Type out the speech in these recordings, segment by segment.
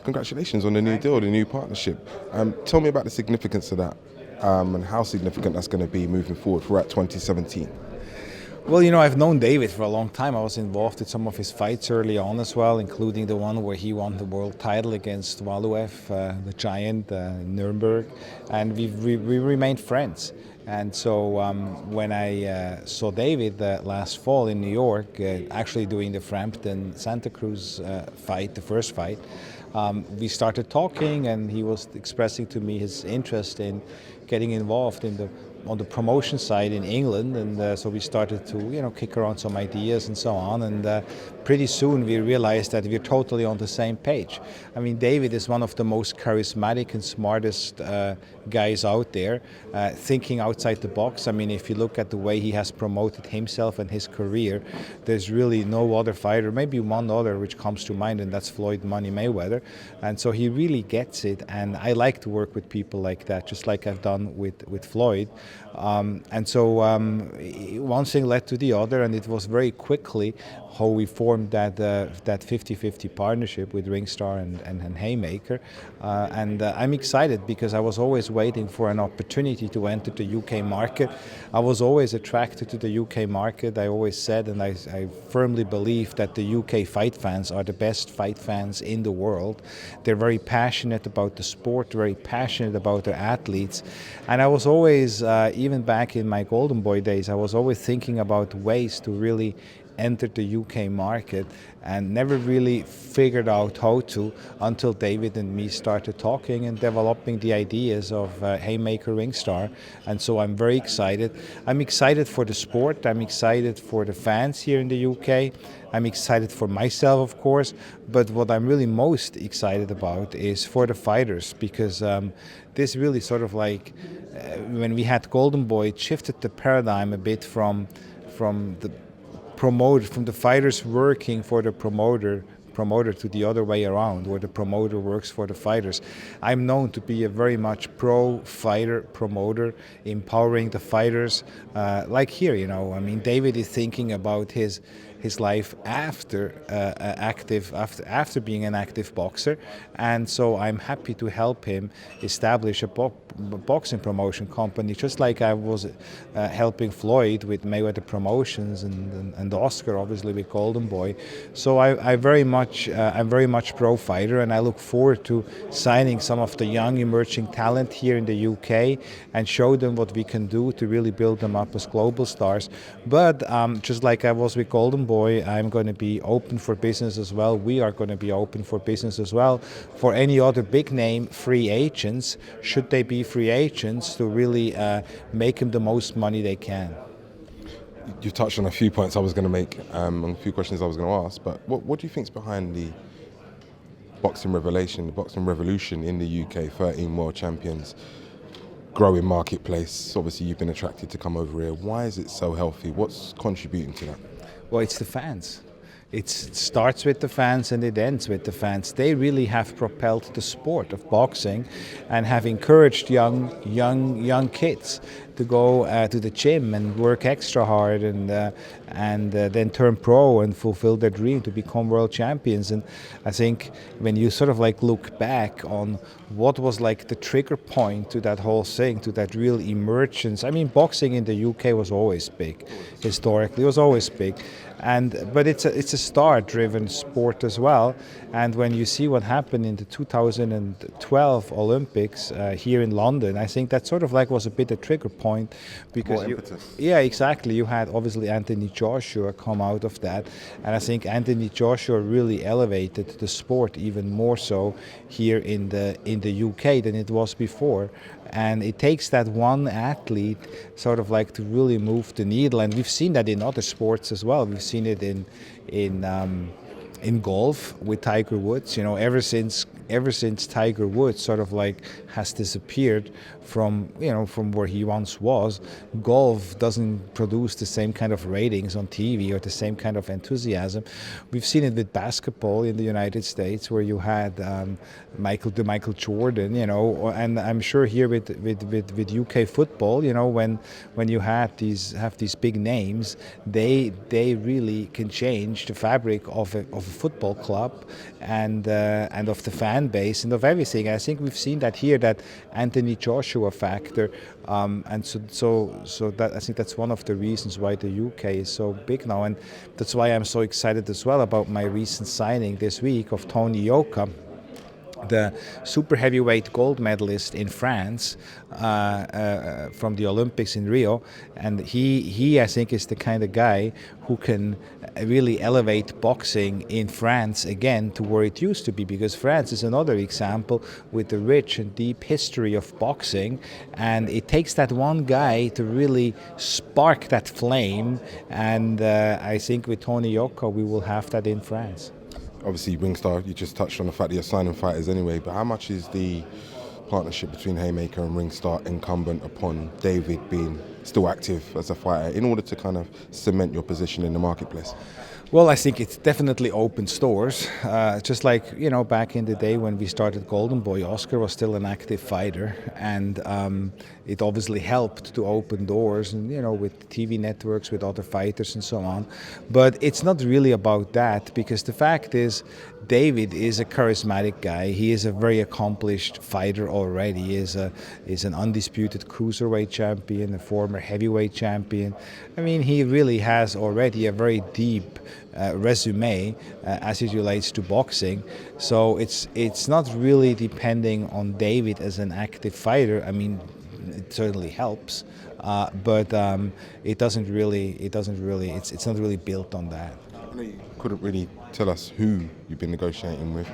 congratulations on the new deal, the new partnership. Tell me about the significance of that and how significant that's going to be moving forward throughout 2017. Well, I've known David for a long time. I was involved in some of his fights early on as well, including the one where he won the world title against Valuev, the giant, in Nuremberg, and we remained friends. And so when I saw David last fall in New York, actually doing the Frampton-Santa Cruz fight, the first fight, we started talking, and he was expressing to me his interest in getting involved on the promotion side in England, and so we started to kick around some ideas and so on, and pretty soon we realized that we're totally on the same page. I mean, David is one of the most charismatic and smartest guys out there, thinking outside the box. I mean, if you look at the way he has promoted himself and his career, there's really no other fighter, maybe one other which comes to mind, and that's Floyd Money Mayweather. And so he really gets it, and I like to work with people like that, just like I've done with Floyd. And so one thing led to the other, and it was very quickly how we formed that 50-50 partnership with Ringstar and Hayemaker. And I'm excited because I was always waiting for an opportunity to enter the UK market. I was always attracted to the UK market. I always said, and I firmly believe, that the UK fight fans are the best fight fans in the world. They're very passionate about the sport, very passionate about their athletes. And I was always, even back in my Goldenboy days, I was always thinking about ways to really enter the UK market, and never really figured out how to until David and me started talking and developing the ideas of Hayemaker Ringstar. And so I'm very excited. I'm excited for the sport. I'm excited for the fans here in the UK. I'm excited for myself, of course, but what I'm really most excited about is for the fighters, because this really sort of like, when we had Goldenboy, it shifted the paradigm a bit from the fighters working for the promoter to the other way around, where the promoter works for the fighters. I'm known to be a very much pro-fighter promoter, empowering the fighters. Like here, I mean, David is thinking about his life after being an active boxer, and so I'm happy to help him establish a boxing promotion company, just like I was helping Floyd with Mayweather Promotions and Oscar, obviously, with Goldenboy. So I'm very much pro-fighter, and I look forward to signing some of the young emerging talent here in the UK and show them what we can do to really build them up as global stars. But just like I was with Goldenboy, I'm going to be open for business as well. We are going to be open for business as well for any other big name free agents, should they be free agents, to really make them the most money they can. You've touched on a few points I was going to make, and a few questions I was going to ask, but what do you think is behind the boxing revolution in the UK, 13 world champions, growing marketplace? Obviously you've been attracted to come over here. Why is it so healthy? What's contributing to that? Well, it's the fans. It starts with the fans and it ends with the fans. They really have propelled the sport of boxing and have encouraged young kids to go to the gym and work extra hard and then turn pro and fulfill their dream to become world champions. And I think when you sort of like look back on what was like the trigger point to that whole thing, to that real emergence. I mean, boxing in the UK was always big, historically. It was always big. But it's a star-driven sport as well. And when you see what happened in the 2012 Olympics here in London, I think that sort of like was a bit a trigger point, because yeah, exactly. You had obviously Anthony Joshua come out of that, and I think Anthony Joshua really elevated the sport even more so here in the UK than it was before. And it takes that one athlete sort of like to really move the needle, and we've seen that in other sports as well. We've seen it in golf with Tiger Woods. Ever since Tiger Woods sort of like has disappeared from where he once was, golf doesn't produce the same kind of ratings on TV or the same kind of enthusiasm. We've seen it with basketball in the United States, where you had Michael Jordan, and I'm sure here with UK football, when you have these big names, they really can change the fabric of a football club and of the fan fan base and of everything. I think we've seen that here, that Anthony Joshua factor, and so that I think that's one of the reasons why the UK is so big now, and that's why I'm so excited as well about my recent signing this week of Tony Yoka, the super heavyweight gold medalist in France from the Olympics in Rio, and he I think is the kind of guy who can really elevate boxing in France again to where it used to be, because France is another example with the rich and deep history of boxing, and it takes that one guy to really spark that flame, and I think with Tony Yoka we will have that in France. Obviously, Ringstar, you just touched on the fact that you're signing fighters anyway, but how much is the partnership between Hayemaker and Ringstar incumbent upon David being still active as a fighter in order to kind of cement your position in the marketplace? Well, I think it definitely opens doors. Just like, back in the day when we started Goldenboy, Oscar was still an active fighter, and it obviously helped to open doors, and with TV networks, with other fighters, and so on. But it's not really about that, because the fact is, David is a charismatic guy. He is a very accomplished fighter already. He is an undisputed cruiserweight champion, a former heavyweight champion. I mean, he really has already a very deep resume as it relates to boxing. So it's not really depending on David as an active fighter. I mean, it certainly helps, but it doesn't really. It's not really built on that. You couldn't really tell us who you've been negotiating with.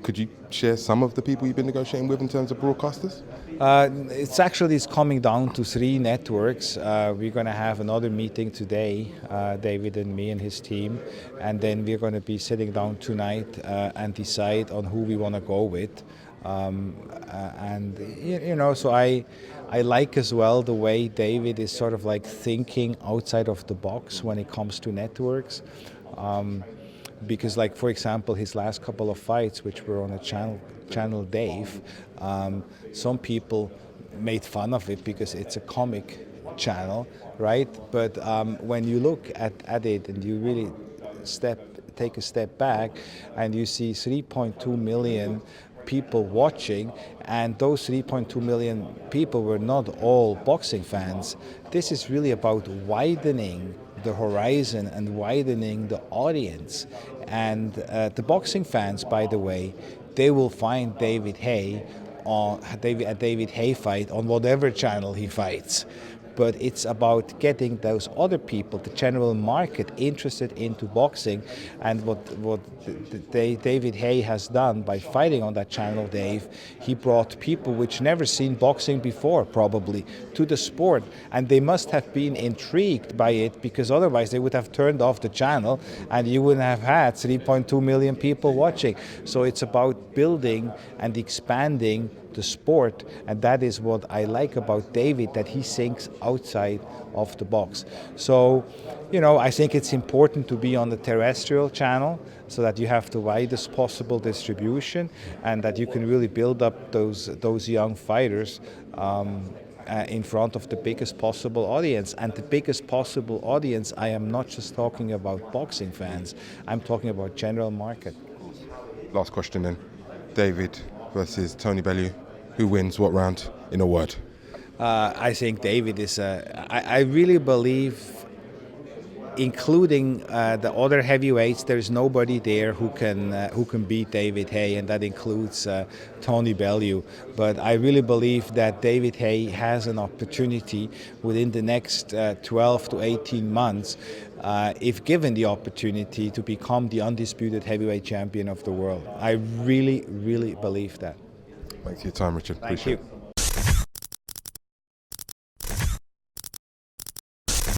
Could you share some of the people you've been negotiating with in terms of broadcasters? It's coming down to 3 networks. We're going to have another meeting today, David and me and his team, and then we're going to be sitting down tonight and decide on who we want to go with. So I like as well the way David is sort of like thinking outside of the box when it comes to networks. Because, like, for example, his last couple of fights, which were on a channel Dave, some people made fun of it because it's a comic channel, right? But when you look at it and you really take a step back and you see 3.2 million people watching, and those 3.2 million people were not all boxing fans. This is really about widening the horizon and widening the audience. And the boxing fans, by the way, they will find David Haye a David Haye fight on whatever channel he fights. But it's about getting those other people, the general market, interested into boxing. And what David Haye has done by fighting on that channel, Dave, he brought people which never seen boxing before, probably, to the sport. And they must have been intrigued by it, because otherwise they would have turned off the channel and you wouldn't have had 3.2 million people watching. So it's about building and expanding the sport, and that is what I like about David, that he thinks outside of the box. So, I think it's important to be on the terrestrial channel so that you have the widest possible distribution and that you can really build up those young fighters in front of the biggest possible audience. And the biggest possible audience, I am not just talking about boxing fans, I'm talking about general market. Last question then. David versus Tony Bellew. Who wins what round, in a word? I think David is. I really believe, including the other heavyweights, there is nobody there who can beat David Haye, and that includes Tony Bellew. But I really believe that David Haye has an opportunity within the next 12 to 18 months, if given the opportunity, to become the undisputed heavyweight champion of the world. I really, really believe that. Thanks for your time, Richard. Thank you.